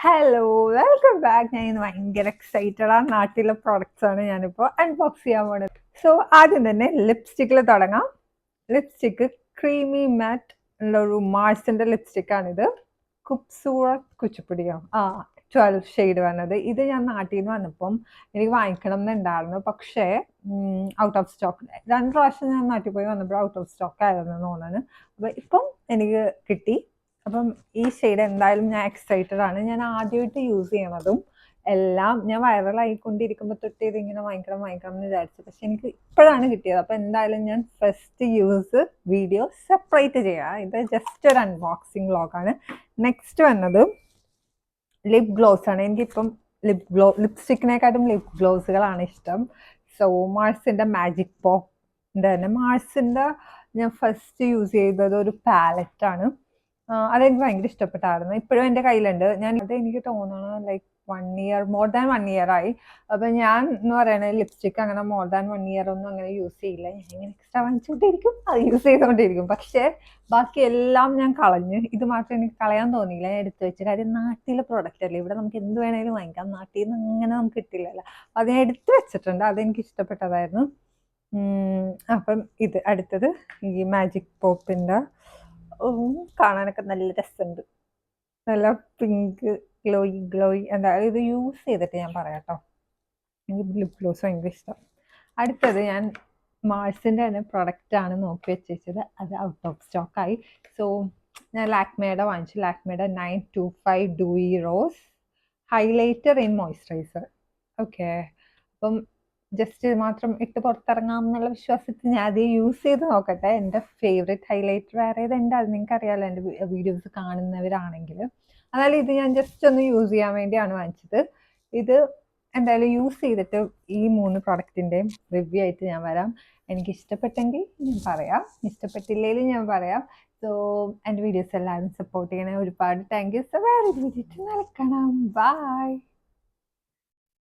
Hello welcome back. ഞാൻ ഇന്ന് ഭയങ്കര എക്സൈറ്റഡ് ആ നാട്ടിലെ പ്രോഡക്റ്റ്സ് ആണ് ഞാനിപ്പോൾ അൺബോക്സ് ചെയ്യാൻ പോണത്. സോ ആദ്യം തന്നെ ലിപ്സ്റ്റിക്കിൽ തുടങ്ങാം. ലിപ്സ്റ്റിക്ക് ക്രീമി മാറ്റ് ഉള്ള ഒരു മാർസിന്റെ ലിപ്സ്റ്റിക് ആണിത്. ഖൂബ്സൂറത്ത് കുച്ചിപ്പുടിയോ 12 ഷെയ്ഡ് വന്നത്. ഇത് ഞാൻ നാട്ടിൽ നിന്ന് വന്നപ്പം എനിക്ക് വാങ്ങിക്കണം എന്നുണ്ടായിരുന്നു, പക്ഷേ ഔട്ട് ഓഫ് സ്റ്റോക്ക്. 2 പ്രാവശ്യം ഞാൻ നാട്ടിൽ പോയി വന്നപ്പോൾ ഔട്ട് ഓഫ് സ്റ്റോക്ക് ആയിരുന്നു തോന്നുന്നു. അപ്പോൾ ഇപ്പം എനിക്ക് കിട്ടി. അപ്പം ഈ ഷെയ്ഡ് എന്തായാലും ഞാൻ എക്സൈറ്റഡ് ആണ്. ഞാൻ ആദ്യമായിട്ട് യൂസ് ചെയ്യണതും എല്ലാം ഞാൻ വൈറലായിക്കൊണ്ടിരിക്കുമ്പോൾ തൊട്ട് ഇതിങ്ങനെ വാങ്ങിക്കണം എന്ന് വിചാരിച്ചു. പക്ഷെ എനിക്ക് ഇപ്പോഴാണ് കിട്ടിയത്. അപ്പം എന്തായാലും ഞാൻ ഫസ്റ്റ് യൂസ് വീഡിയോ സെപ്പറേറ്റ് ചെയ്യാം. ഇത് ജസ്റ്റ് ഒരു അൺബോക്സിങ് വ്ളോഗാണ്. നെക്സ്റ്റ് വന്നത് ലിപ് ഗ്ലോസ് ആണ്. എനിക്കിപ്പം ലിപ്സ്റ്റിക്കിനെക്കാട്ടും ലിപ് ഗ്ലോസുകളാണ് ഇഷ്ടം. സോ മാർസിന്റെ മാജിക് പോപ്പിന്റെ തന്നെ മാർസിന്റെ ഞാൻ ഫസ്റ്റ് യൂസ് ചെയ്തത് ഒരു പാലറ്റ് ആണ്. അതെനിക്ക് ഭയങ്കര ഇഷ്ടപ്പെട്ടായിരുന്നു. ഇപ്പോഴും എൻ്റെ കയ്യിലുണ്ട്. എനിക്ക് തോന്നുന്നു like 1 year, more than 1 year ആയി. അപ്പം ഞാൻ എന്ന് പറയുന്നത് ലിപ്സ്റ്റിക് അങ്ങനെ മോർ ദാൻ 1 ഇയർ ഒന്നും അങ്ങനെ യൂസ് ചെയ്യില്ല. ഞാൻ ഇങ്ങനെ എക്സ്ട്രാ വാങ്ങിച്ചുകൊണ്ടിരിക്കും, അത് യൂസ് ചെയ്തുകൊണ്ടിരിക്കും. പക്ഷേ ബാക്കി എല്ലാം ഞാൻ കളഞ്ഞ്. ഇത് മാത്രം എനിക്ക് കളയാൻ തോന്നിയില്ല. ഞാൻ എടുത്തു വെച്ച കാര്യം, നാട്ടിലെ പ്രോഡക്റ്റ് അല്ലേ, ഇവിടെ നമുക്ക് എന്ത് വേണേലും വാങ്ങിക്കാം. നാട്ടിൽ നിന്ന് അങ്ങനെ നമുക്ക് കിട്ടില്ലല്ലോ. അത് ഞാൻ എടുത്തു വെച്ചിട്ടുണ്ട്. അതെനിക്ക് ഇഷ്ടപ്പെട്ടതായിരുന്നു. അപ്പം ഇത് അടുത്തത് ഈ മാജിക് പോപ്പിൻ്റെ കാണാനൊക്കെ നല്ല രസമുണ്ട്. നല്ല പിങ്ക് ഗ്ലോയി എന്താ ഇത് യൂസ് ചെയ്തിട്ട് ഞാൻ പറയാം കേട്ടോ. എനിക്ക് ലിപ് ഗ്ലോസ് ഭയങ്കര ഇഷ്ടം. അടുത്തത് ഞാൻ മാർസിൻ്റെ തന്നെ പ്രൊഡക്റ്റ് ആണ് നോക്കി വെച്ചത്. അത് ഔട്ട് ഓഫ് സ്റ്റോക്കായി. സോ ഞാൻ ലാക്മേയുടെ വാങ്ങിച്ചു. ലാക്മേയുടെ 925 Dewey rose highlighter in moisturiser. Okay, അപ്പം ജസ്റ്റ് മാത്രം ഇട്ട് പുറത്തിറങ്ങാം എന്നുള്ള വിശ്വാസത്തിൽ ഞാൻ അത് യൂസ് ചെയ്ത് നോക്കട്ടെ. എൻ്റെ ഫേവറേറ്റ് ഹൈലൈറ്റർ വേറെ ഏതുണ്ട്, അത് നിങ്ങൾക്ക് അറിയാമല്ലോ എൻ്റെ വീഡിയോസ് കാണുന്നവരാണെങ്കിൽ. എന്നാലും ഇത് ഞാൻ ജസ്റ്റ് ഒന്ന് യൂസ് ചെയ്യാൻ വേണ്ടിയാണ് വാങ്ങിച്ചത്. ഇത് എന്തായാലും യൂസ് ചെയ്തിട്ട് ഈ 3 പ്രോഡക്റ്റിൻ്റെയും റിവ്യൂ ആയിട്ട് ഞാൻ വരാം. എനിക്ക് ഇഷ്ടപ്പെട്ടെങ്കിൽ ഞാൻ പറയാം, ഇഷ്ടപ്പെട്ടില്ലെങ്കിലും ഞാൻ പറയാം. സോ എൻ്റെ വീഡിയോസ് എല്ലാവരും സപ്പോർട്ട് ചെയ്യണേ. ഒരുപാട് താങ്ക് യു. സോ വേറെ വീഡിയോ കാണാം. ബൈ.